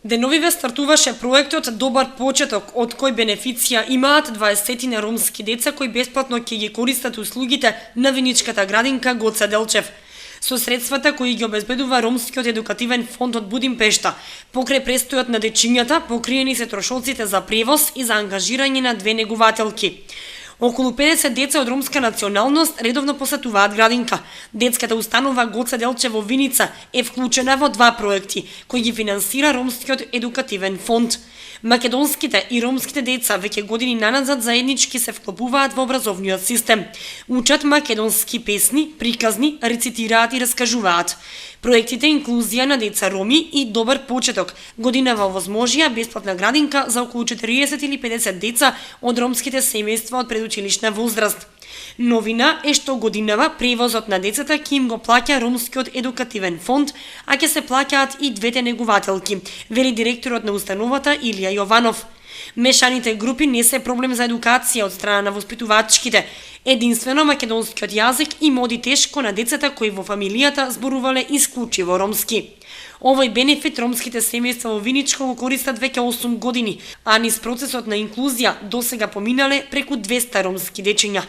Деновиве стартуваше проектот Добар почеток, од кој бенефиција имаат 20 ромски деца кои бесплатно ќе ги користат услугите на Виничката градинка Гоце Делчев. Со средствата кои ги обезбедува Ромскиот едукативен фонд од Будимпешта, покрај престојот на дечињата, покриени се трошоците за превоз и за ангажирање на 2 негувателки. Околу 50 деца од ромска националност редовно посетуваат градинка. Детската установа Гоце Делчев во Виница е вклучена во 2 проекти кои ги финансира Ромскиот едукативен фонд. Македонските и ромските деца веќе години наназад заеднички се вклопуваат во образовниот систем. Учат македонски песни, приказни, рецитираат и раскажуваат. Проектите инклузија на деца роми и Добар почеток годинава овозможија бесплатна градинка за околу 40 или 50 деца од ромските семејства од предучилишна возраст. Новина е што годинава превозот на децата ќе им го плаќа Ромскиот едукативен фонд, а ќе се плаќаат и 2 негувателки, вели директорот на установата Илија Јованов. Мешаните групи не се проблем за едукација од страна на воспитувачките. Единствено македонскиот јазик им оди тешко на децата кои во фамилијата зборувале исклучиво ромски. Овој бенефит ромските семејства во Виничко го користат веќе 8 години, а низ процесот на инклузија досега поминале преку 200 ромски дечиња.